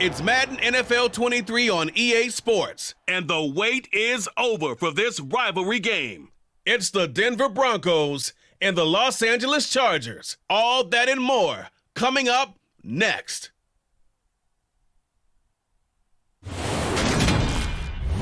It's Madden NFL 23 on EA Sports, and the wait is over for this rivalry game. It's the Denver Broncos and the Los Angeles Chargers. All that and more coming up next.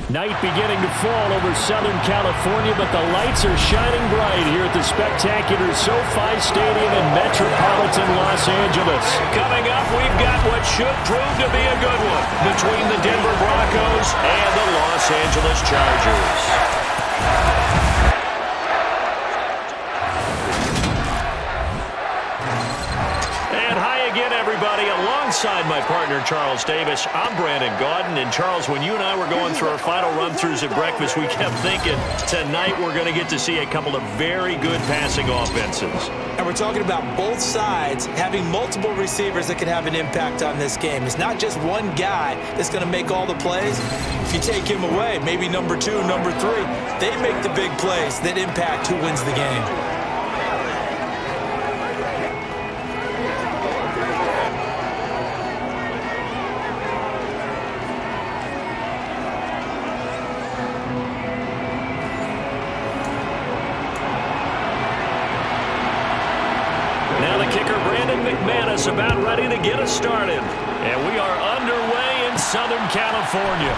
Night beginning to fall over Southern California, but the lights are shining bright here at the spectacular SoFi Stadium in metropolitan Los Angeles. Coming up, we've got what should prove to be a good one between the Denver Broncos and the Los Angeles Chargers. Everybody, alongside my partner Charles Davis, I'm Brandon Gaudin. And Charles, when you and I were going through our final run-throughs at breakfast, we kept thinking tonight we're going to get to see a couple of very good passing offenses. And we're talking about both sides having multiple receivers that can have an impact on this game. It's not just one guy that's going to make all the plays. If you take him away, maybe number 2, number 3, they make the big plays that impact who wins the game. About ready to get us started. And we are underway in Southern California.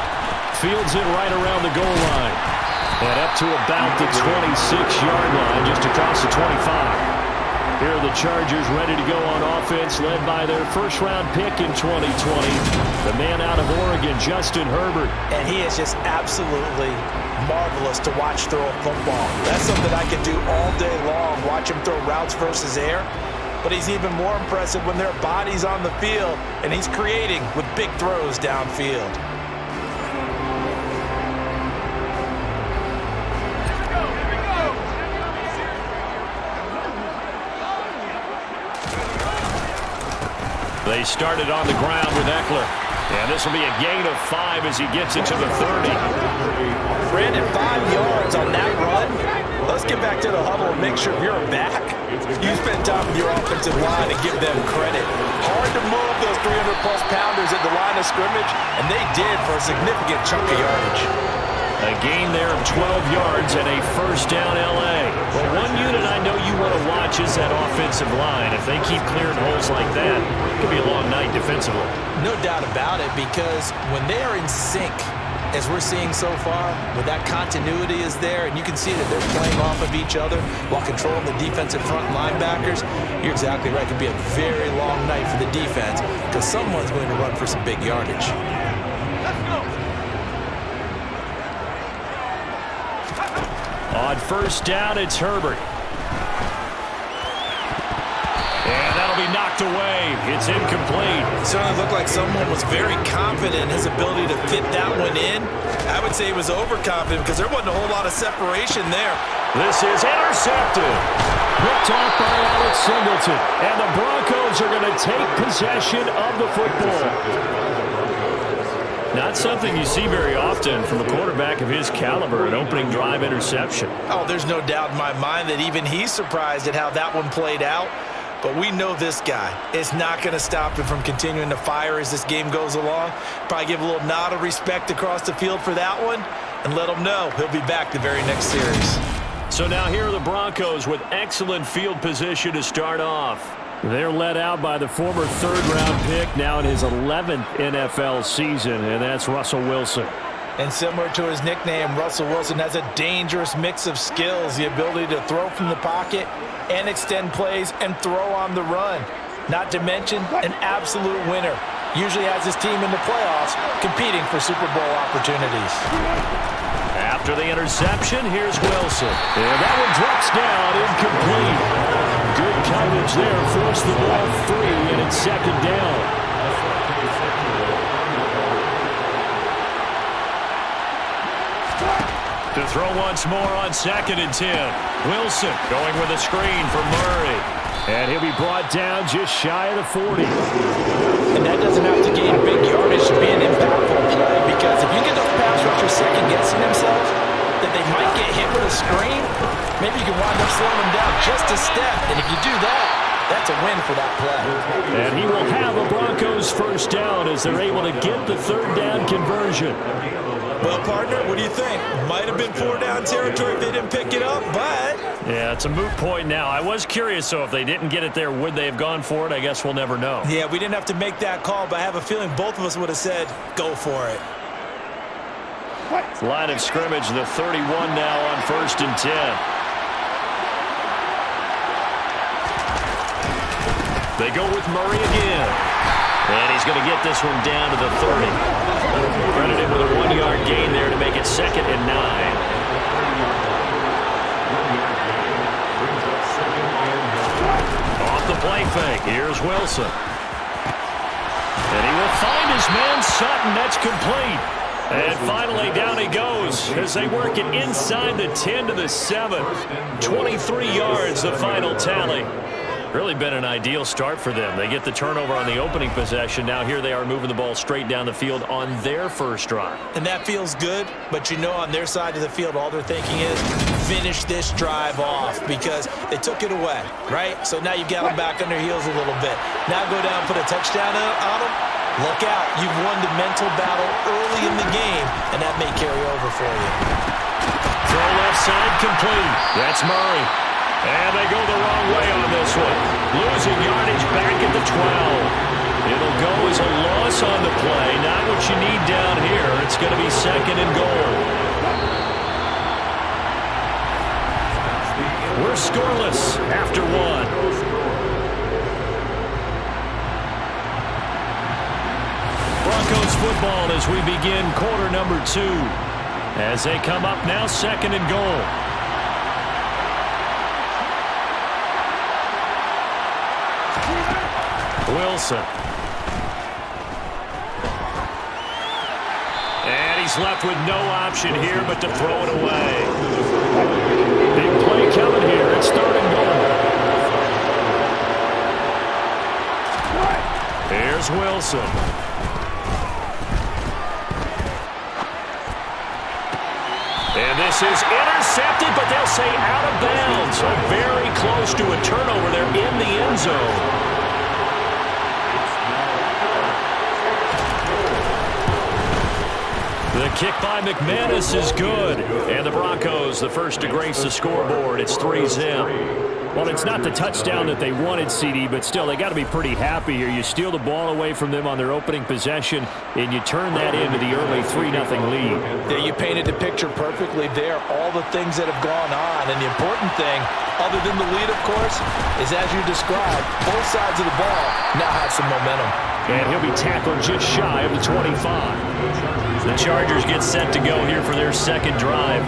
Fields it right around the goal line. And up to about the 26-yard line, just across the 25. Here are the Chargers ready to go on offense, led by their first-round pick in 2020, the man out of Oregon, Justin Herbert. And he is just absolutely marvelous to watch throw a football. That's something I could do all day long, watch him throw routes versus air. But he's even more impressive when their body's on the field and he's creating with big throws downfield. They started on the ground with Eckler. And this will be a gain of 5 as he gets it to the 30. Brandon, 5 yards on that run. Let's get back to the huddle and make sure you're back. You spend time with your offensive line and give them credit. Hard to move those 300-plus pounders at the line of scrimmage, and they did for a significant chunk of yardage. A gain there of 12 yards and a first down L.A. Well, one unit I know you want to watch is that offensive line. If they keep clearing holes like that, it could be a long night defensively. No doubt about it, because when they are in sync, as we're seeing so far, when that continuity is there and you can see that they're playing off of each other while controlling the defensive front linebackers, you're exactly right. It could be a very long night for the defense because someone's going to run for some big yardage. Let's go. On first down, it's Herbert. And that'll be knocked away. It's incomplete. It certainly looked like someone was very confident in his ability to fit that one in. I would say he was overconfident because there wasn't a whole lot of separation there. This is intercepted. Picked off by Alex Singleton. And the Broncos are going to take possession of the football. Not something you see very often from a quarterback of his caliber, an opening drive interception. Oh, there's no doubt in my mind that even he's surprised at how that one played out. But we know this guy is not going to stop him from continuing to fire as this game goes along. Probably give a little nod of respect across the field for that one and let him know he'll be back the very next series. So now here are the Broncos with excellent field position to start off. They're led out by the former third-round pick, now in his 11th NFL season, and that's Russell Wilson. And similar to his nickname, Russell Wilson has a dangerous mix of skills, the ability to throw from the pocket and extend plays and throw on the run. Not to mention an absolute winner. Usually has his team in the playoffs competing for Super Bowl opportunities. After the interception, here's Wilson. And that one drops down, incomplete. Good coverage there, forced the ball free, and it's second down. To throw once more on 2nd and 10. Wilson going with a screen for Murray. And he'll be brought down just shy of the 40. And that doesn't have to gain big yardage to be an impactful play, because if you get those pass rushers second-guessing themselves that they might get hit with a screen, maybe you can wind up slowing them down just a step. And if you do that, That's a win for that play. And he will have a Broncos first down as they're able to get the third down conversion. Well, partner, what do you think? Might have been 4-down territory if they didn't pick it up, but... Yeah, it's a moot point now. I was curious, so if they didn't get it there, would they have gone for it? I guess we'll never know. Yeah, we didn't have to make that call, but I have a feeling both of us would have said, go for it. Line of scrimmage, the 31 now on 1st and 10. They go with Murray again. And he's going to get this one down to the 30. Credited with a 1-yard gain there to make it 2nd and 9. Off the play fake. Here's Wilson. And he will find his man Sutton. That's complete. And finally, down he goes as they work it inside the 10 to the 7. 23 yards, the final tally. Really been an ideal start for them. They get the turnover on the opening possession. Now here they are moving the ball straight down the field on their first drive. And that feels good, but you know on their side of the field, all they're thinking is finish this drive off because they took it away, right? So now you've got them back on their heels a little bit. Now go down, put a touchdown on them. Look out. You've won the mental battle early in the game, and that may carry over for you. Throw left side complete. That's Murray. And they go the wrong way on this one. Losing yardage back at the 12. It'll go as a loss on the play. Not what you need down here. It's going to be 2nd and goal. We're scoreless after 1. Broncos football as we begin quarter number 2. As they come up now, 2nd and goal. Wilson. And he's left with no option here but to throw it away. Big play coming here. It's 3rd and goal. Here's Wilson. And this is intercepted, but they'll say out of bounds. So very close to a turnover there in the end zone. The kick by McManus is good. And the Broncos, the first to grace the scoreboard. It's 3-0. Well, it's not the touchdown that they wanted, CD, but still, they got to be pretty happy here. You steal the ball away from them on their opening possession, and you turn that into the early 3-0 lead. Yeah, you painted the picture perfectly there. All the things that have gone on, and the important thing, other than the lead, of course, is as you described, both sides of the ball now have some momentum. And he'll be tackled just shy of the 25. The Chargers get set to go here for their 2nd drive.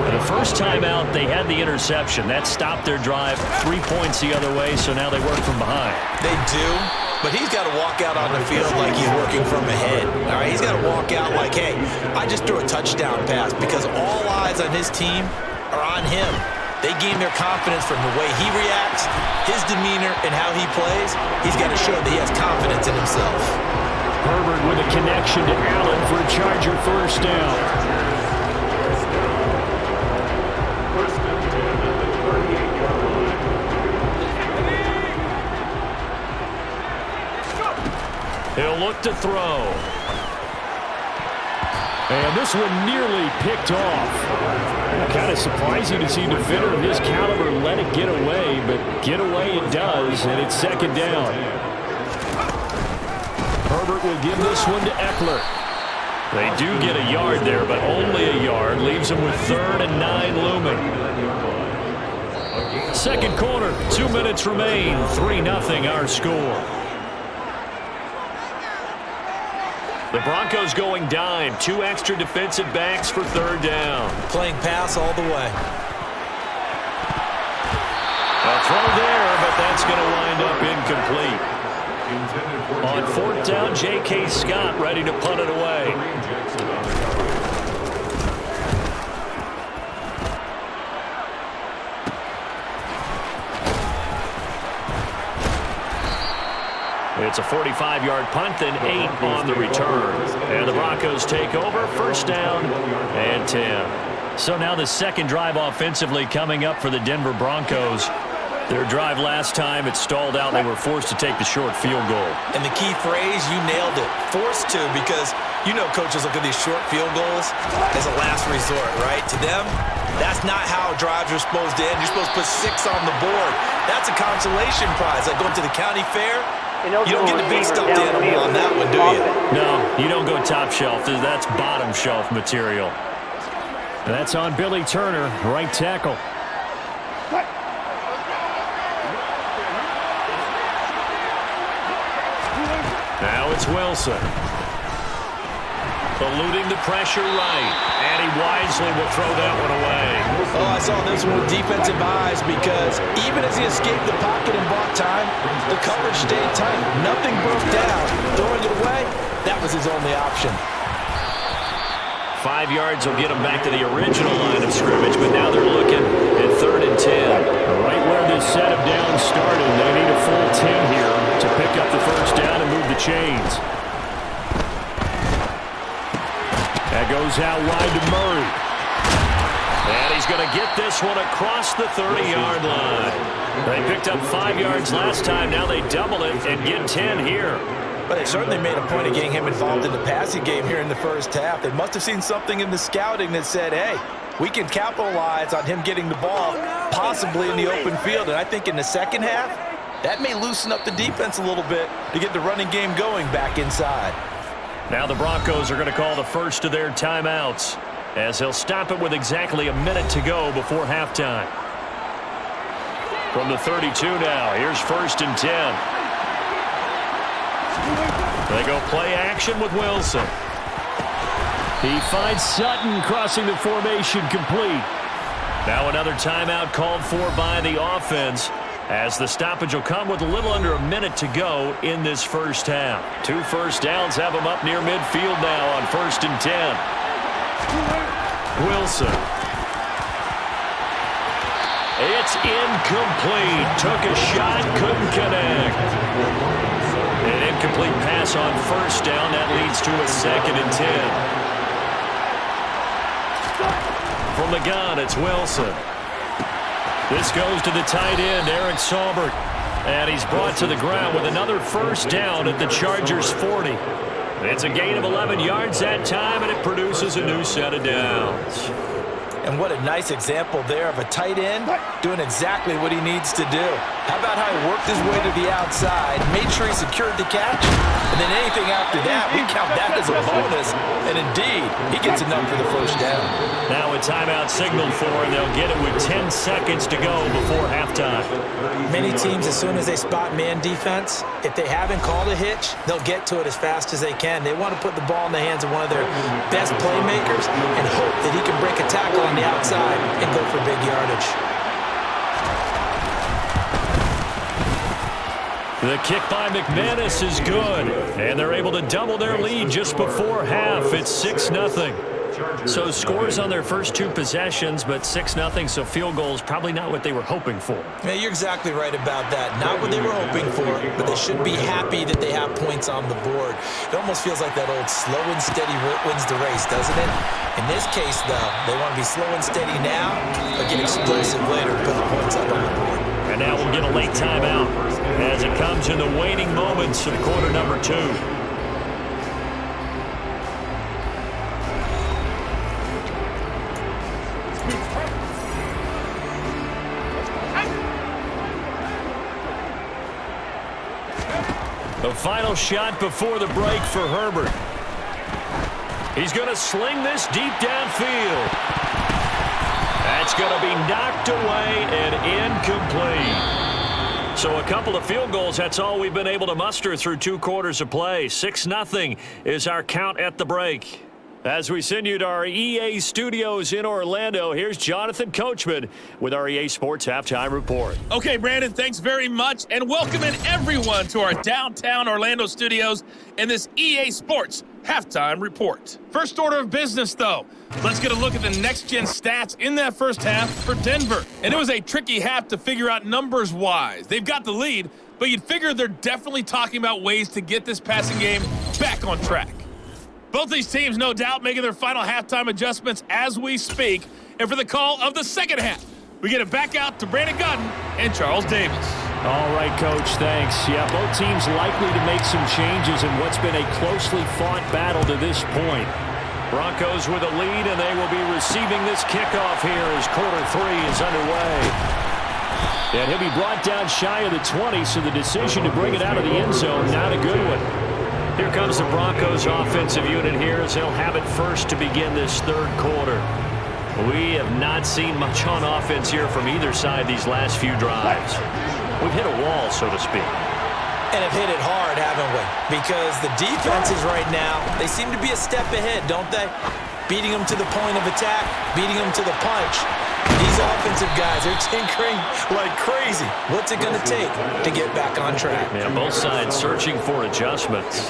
The first time out, they had the interception. That stopped their drive 3 points the other way, so now they work from behind. They do, but he's got to walk out on the field like he's working from ahead. All right, he's got to walk out like, hey, I just threw a touchdown pass because all eyes on his team are on him. They gain their confidence from the way he reacts, his demeanor, and how he plays. He's got to show that he has confidence in himself. Herbert with a connection to Allen for a Charger first down. He'll look to throw. And this one nearly picked off. Kind of surprising to see a defender of his caliber let it get away, but get away it does, and it's 2nd down. Herbert will give this one to Eckler. They do get a yard there, but only a yard. Leaves them with 3rd and 9 looming. 2nd quarter, 2 minutes remain. 3-0 our score. The Broncos going dime. 2 extra defensive backs for 3rd down. Playing pass all the way. A throw there, but that's going to wind up incomplete. On 4th down, J.K. Scott ready to punt it away. It's a 45-yard punt, then 8 on the return. And the Broncos take over, 1st down and 10. So now the 2nd drive offensively coming up for the Denver Broncos. Their drive last time, it stalled out. They were forced to take the short field goal. And the key phrase, you nailed it, forced to, because you know coaches look at these short field goals as a last resort, right? To them, that's not how drives are supposed to end. You're supposed to put 6 on the board. That's a consolation prize. Like going to the county fair, you don't get the big stuffed animal on that one, do you? No, you don't go top shelf. That's bottom shelf material. That's on Billy Turner, right tackle. Now it's Wilson. Eluding the pressure right. And he wisely will throw that one away. Oh, I saw this one with defensive eyes because even as he escaped the pocket and bought time, the coverage stayed tight. Nothing broke down. Throwing it away, that was his only option. 5 yards will get them back to the original line of scrimmage, but now they're looking at 3rd and 10. Right where this set of downs started, they need a full 10 here to pick up the first down and move the chains. That goes out wide to Murray. And he's going to get this one across the 30-yard line. They picked up 5 yards last time. Now they double it and get 10 here. But they certainly made a point of getting him involved in the passing game here in the first half. They must have seen something in the scouting that said, hey, we can capitalize on him getting the ball, possibly in the open field. And I think in the second half, that may loosen up the defense a little bit to get the running game going back inside. Now the Broncos are going to call the first of their timeouts as they'll stop it with exactly a minute to go before halftime. From the 32 now, here's 1st and 10. They go play action with Wilson. He finds Sutton crossing the formation complete. Now another timeout called for by the offense as the stoppage will come with a little under a minute to go in this first half. 2 first downs have them up near midfield now on 1st and 10. Wilson. It's incomplete. Took a shot, couldn't connect. An incomplete pass on 1st down. That leads to a 2nd and 10. From the gun, it's Wilson. This goes to the tight end, Eric Saubert. And he's brought to the ground with another first down at the Chargers' 40. It's a gain of 11 yards that time, and it produces a new set of downs. And what a nice example there of a tight end doing exactly what he needs to do. How about how he worked his way to the outside, made sure he secured the catch, and then anything after that, we count that as a bonus. And indeed, he gets enough for the first down. Now a timeout signaled for, and they'll get it with 10 seconds to go before halftime. Many teams, as soon as they spot man defense, if they haven't called a hitch, they'll get to it as fast as they can. They want to put the ball in the hands of one of their best playmakers and hope that he can break a tackle on the outside and go for big yardage. The kick by McManus is good, and they're able to double their lead just before half. It's 6-0. So scores on their first 2 possessions, but 6-0, so field goals probably not what they were hoping for. Yeah, you're exactly right about that. Not what they were hoping for, but they should be happy that they have points on the board. It almost feels like that old slow and steady wins the race, doesn't it? In this case, though, they want to be slow and steady now, but get explosive later, put the points up on the board. And now we'll get a late timeout as it comes in the waning moments of quarter number 2. The final shot before the break for Herbert. He's going to sling this deep downfield. That's going to be knocked away and incomplete. So a couple of field goals, that's all we've been able to muster through 2 quarters of play. 6-0 is our count at the break. As we send you to our EA studios in Orlando, here's Jonathan Coachman with our EA Sports Halftime Report. Okay, Brandon, thanks very much, and welcome in everyone to our downtown Orlando studios in this EA Sports Halftime Report. First order of business, though, let's get a look at the next-gen stats in that first half for Denver. And it was a tricky half to figure out numbers-wise. They've got the lead, but you'd figure they're definitely talking about ways to get this passing game back on track. Both these teams, no doubt, making their final halftime adjustments as we speak. And for the call of the second half, we get it back out to Brandon Gunn and Charles Davis. All right, Coach, thanks. Yeah, both teams likely to make some changes in what's been a closely fought battle to this point. Broncos with a lead, and they will be receiving this kickoff here as quarter 3 is underway. And he'll be brought down shy of the 20, so the decision to bring it out of the end zone, not a good one. Here comes the Broncos offensive unit here as they'll have it first to begin this third quarter. We have not seen much on offense here from either side these last few drives. We've hit a wall, so to speak. And have hit it hard, haven't we? Because the defenses right now, they seem to be a step ahead, don't they? Beating them to the point of attack, beating them to the punch. These offensive guys are tinkering like crazy. What's it going to take to get back on track? Yeah, both sides searching for adjustments.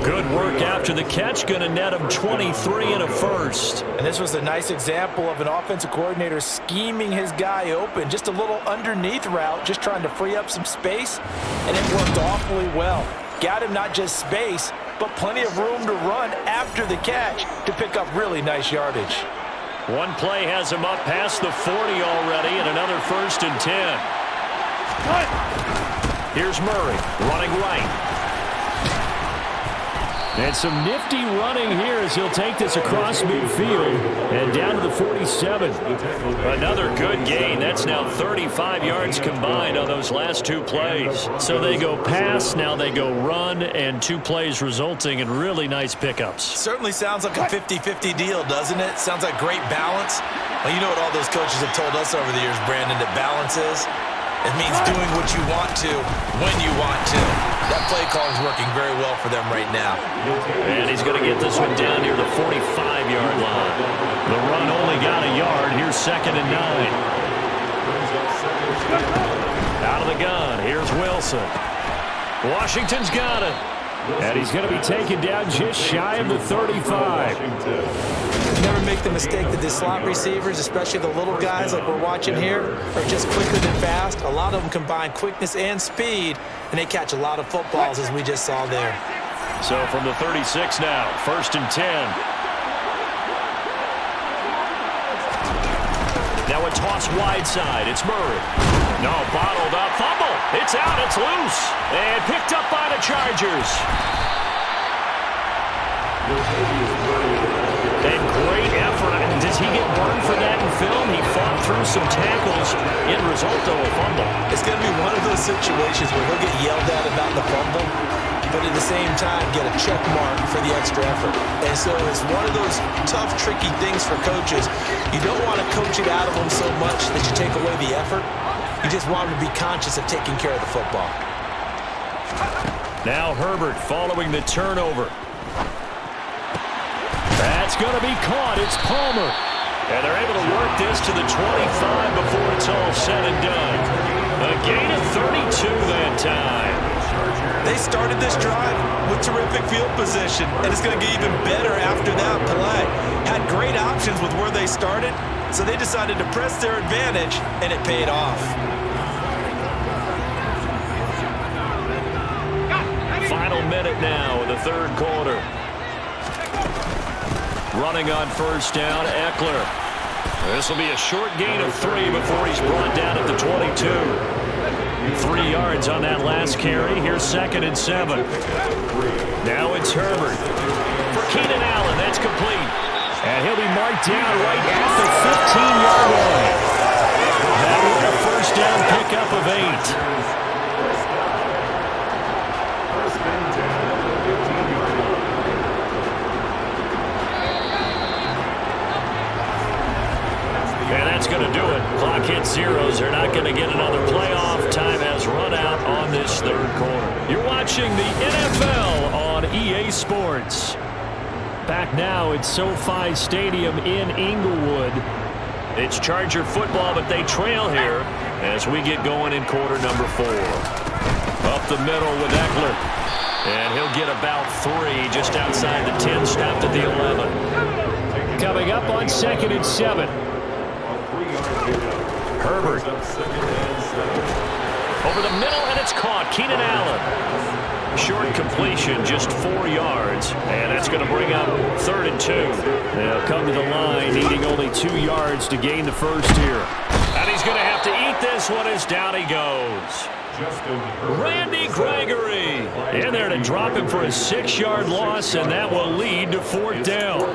Good work after the catch. Going to net them 23 and a first. And this was a nice example of an offensive coordinator scheming his guy open. Just a little underneath route, just trying to free up some space. And it worked awfully well. Got him not just space, but plenty of room to run after the catch to pick up really nice yardage. One play has him up past the 40 already, and another 1st and 10. Here's Murray running right. And some nifty running here as he'll take this across midfield and down to the 47. Another good gain. That's now 35 yards combined on those last 2 plays. So they go pass, now they go run, and 2 plays resulting in really nice pickups. Certainly sounds like a 50-50 deal, doesn't it? Sounds like great balance. Well, you know what all those coaches have told us over the years, Brandon, that balance is? It means doing what you want to, when you want to. That play call is working very well for them right now. And he's going to get this one down near the 45-yard line. The run only got a yard. Here's 2nd and 9. Out of the gun. Here's Wilson. Washington's got it. And he's going to be taken down just shy of the 35. Never make the mistake that the slot receivers, especially the little guys like we're watching here, are just quicker than fast. A lot of them combine quickness and speed, and they catch a lot of footballs, as we just saw there. So from the 36 now, 1st and 10. Now a toss wide side. It's Murray. No, bottled up. Fumble. It's out. It's loose. And picked up by the Chargers. And great effort. And does he get burned for that in film? He fought through some tackles. End result, though, a fumble. It's going to be one of those situations where he'll get yelled at about the fumble, but at the same time get a check mark for the extra effort. And so it's one of those tough, tricky things for coaches. You don't want to coach it out of them so much that you take away the effort. You just want them to be conscious of taking care of the football. Now Herbert following the turnover. That's going to be caught. It's Palmer. And they're able to work this to the 25 before it's all said and done. A gain of 32 that time. They started this drive with terrific field position, and it's going to get even better after that play. Had great options with where they started, so they decided to press their advantage, and it paid off. Final minute now in the third quarter. Running on 1st down, Eckler. This will be a short gain of 3 before he's brought down at the 22. 3 yards on that last carry. Here's 2nd and 7. Now it's Herbert. For Keenan Allen, that's complete. And he'll be marked down right at the 15-yard line. That was a 1st down pickup of 8. And that's going to do it. Clock hits zeros. They're not going to get another playoff. Time has run out on this third quarter. You're watching the NFL on EA Sports. Back now at SoFi Stadium in Inglewood. It's Charger football, but they trail here as we get going in quarter number 4. Up the middle with Eckler. And he'll get about 3 just outside the 10, stopped at the 11. Coming up on 2nd and 7. Herbert. Over the middle, and it's caught. Keenan Allen. Short completion, just 4 yards. And that's going to bring up 3rd and 2. They'll come to the line, needing only 2 yards to gain the first here. And he's going to have to eat this one as down he goes. Randy Gregory in there to drop him for a 6-yard loss, and that will lead to 4th down.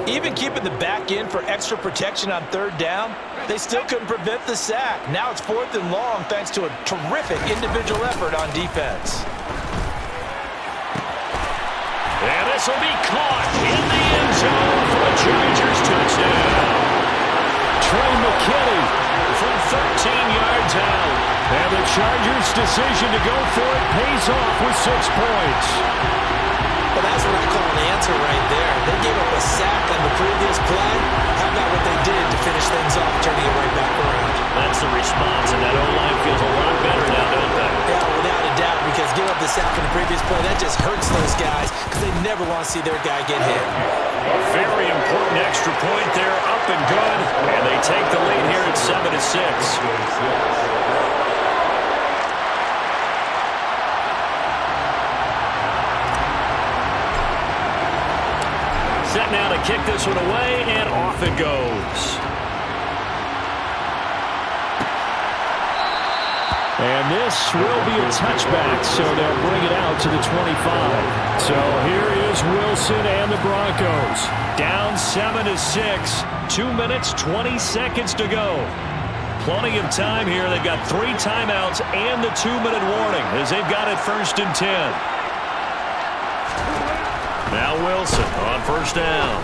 Even keeping the back end for extra protection on 3rd down, they still couldn't prevent the sack. Now it's 4th and long thanks to a terrific individual effort on defense. And this will be caught in the end zone for a Chargers touchdown. Trey McKinney from 13 yards out. And the Chargers' decision to go for it pays off with 6 points. Well, that's what I call an answer right there. They gave up a sack on the previous play. How about what they did to finish things off, turning it right back around? That's the response, and that O-line feels a lot better now, don't they? Yeah, without a doubt, because giving up the sack on the previous play, that just hurts those guys because they never want to see their guy get hit. A very important extra point there, up and good, and they take the lead here at 7-6. Set now to kick this one away, and off it goes. And this will be a touchback, so they'll bring it out to the 25. So here is Wilson and the Broncos. Down 7-6, 2 minutes, 20 seconds to go. Plenty of time here. They've got 3 timeouts and the 2-minute warning as they've got it 1st and 10. Now Wilson on 1st down.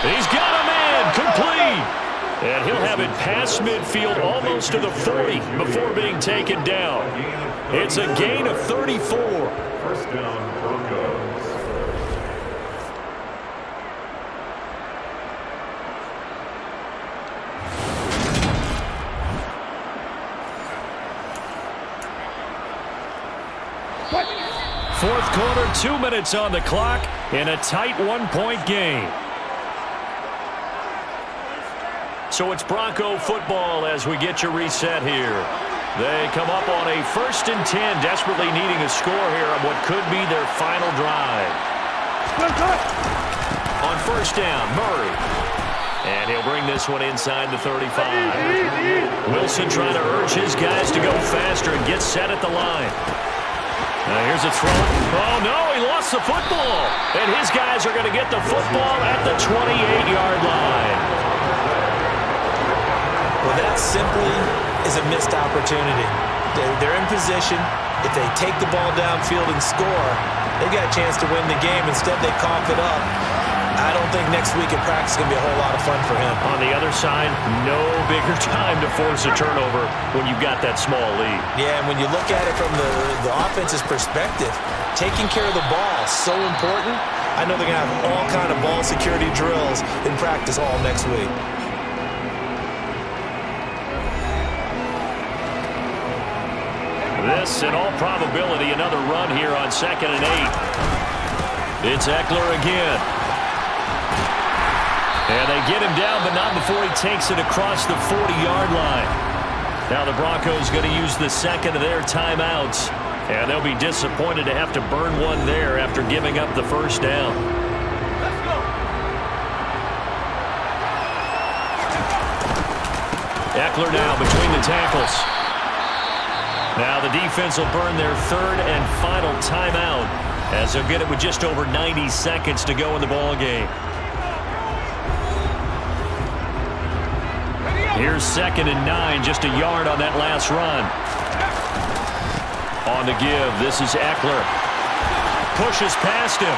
He's got a man, complete. And he'll have it past midfield almost to the 40 before being taken down. It's a gain of 34. 1st down, Broncos. Fourth quarter, 2 minutes on the clock in a tight 1-point game. So it's Bronco football as we get you reset here. They come up on a 1st and 10, desperately needing a score here on what could be their final drive. On 1st down, Murray. And he'll bring this one inside the 35. Wilson trying to urge his guys to go faster and get set at the line. Now here's a throw. Oh, no, he lost the football. And his guys are going to get the football at the 28-yard line. Well, that simply is a missed opportunity. They're in position. If they take the ball downfield and score, they got a chance to win the game. Instead, they cough it up. I don't think next week in practice is going to be a whole lot of fun for him. On the other side, no bigger time to force a turnover when you've got that small lead. Yeah, and when you look at it from the offense's perspective, taking care of the ball is so important. I know they're going to have all kind of ball security drills in practice all next week. This, in all probability, another run here on 2nd and 8. It's Eckler again. And they get him down, but not before he takes it across the 40-yard line. Now the Broncos going to use the 2nd of their timeouts. And they'll be disappointed to have to burn one there after giving up the 1st down. Let's go. Eckler now between the tackles. Now the defense will burn their 3rd and final timeout as they'll get it with just over 90 seconds to go in the ball game. Here's 2nd and 9, just a yard on that last run. On the give, this is Eckler. Pushes past him.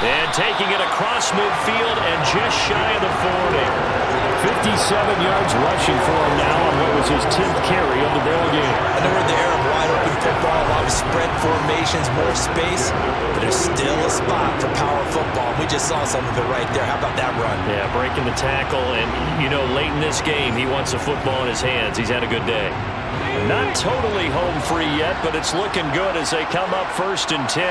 And taking it across midfield and just shy of the 40. 57 yards rushing for him now on what was his 10th carry of the ball game. I know we're in the era of wide-open football, a lot of spread formations, more space, but there's still a spot for power football. We just saw some of it right there. How about that run? Yeah, breaking the tackle, and, you know, late in this game, he wants the football in his hands. He's had a good day. Not totally home free yet, but it's looking good as they come up 1st and 10.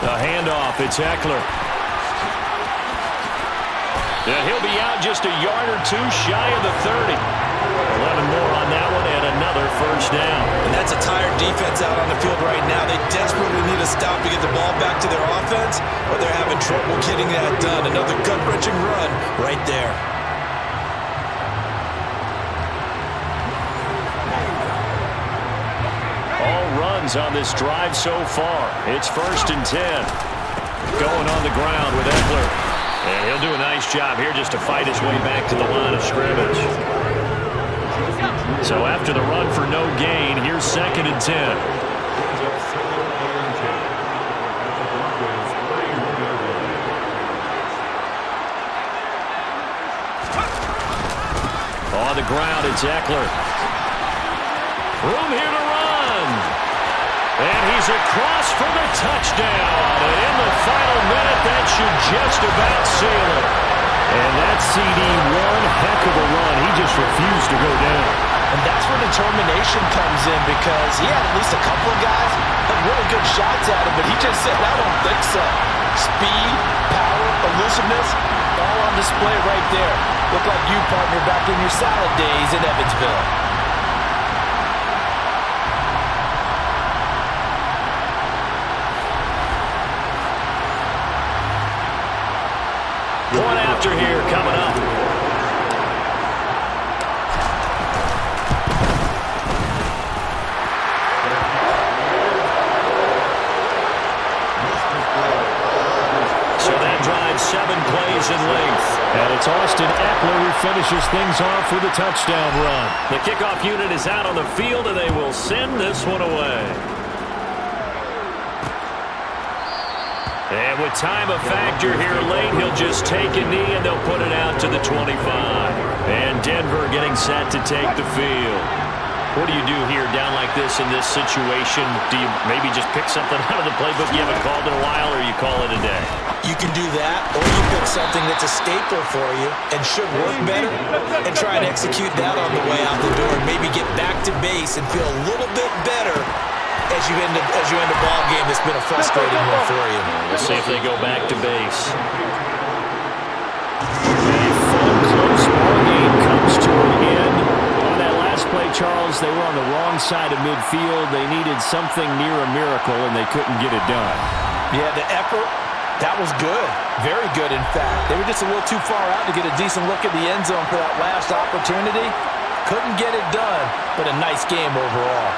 A handoff, it's Eckler. He'll be out just a yard or two shy of the 30. 11 more on that one and another first down. And that's a tired defense out on the field right now. They desperately need a stop to get the ball back to their offense, but they're having trouble getting that done. Another gut-wrenching run right there. All runs on this drive so far. It's 1st and 10. Going on the ground with Eckler. And he'll do a nice job here just to fight his way back to the line of scrimmage. So after the run for no gain, here's 2nd and 10. On the ground, it's Eckler. Room here to run. And he's across for the touchdown. And in the final minute, that should just about seal it. And that CD, one heck of a run. He just refused to go down. And that's where determination comes in, because he had at least a couple of guys had really good shots at him, but he just said, I don't think so. Speed, power, elusiveness, all on display right there. Look like you, partner, back in your salad days in Evansville. Point after here coming up. So that drive 7 plays in length. And it's Austin Eckler who finishes things off with a touchdown run. The kickoff unit is out on the field, and they will send this one away. And with time a factor here late, he'll just take a knee and they'll put it out to the 25. And Denver getting set to take the field. What do you do here down like this in this situation? Do you maybe just pick something out of the playbook you haven't called in a while, or you call it a day? You can do that, or you pick something that's a staple for you and should work better and try and execute that on the way out the door and maybe get back to base and feel a little bit better as you end a ball game that's been a frustrating one for you. We'll see if they go back to base. A full close ball game comes to an end. On that last play, Charles, they were on the wrong side of midfield. They needed something near a miracle, and they couldn't get it done. Yeah, the effort, that was good. Very good, in fact. They were just a little too far out to get a decent look at the end zone for that last opportunity. Couldn't get it done, but a nice game overall.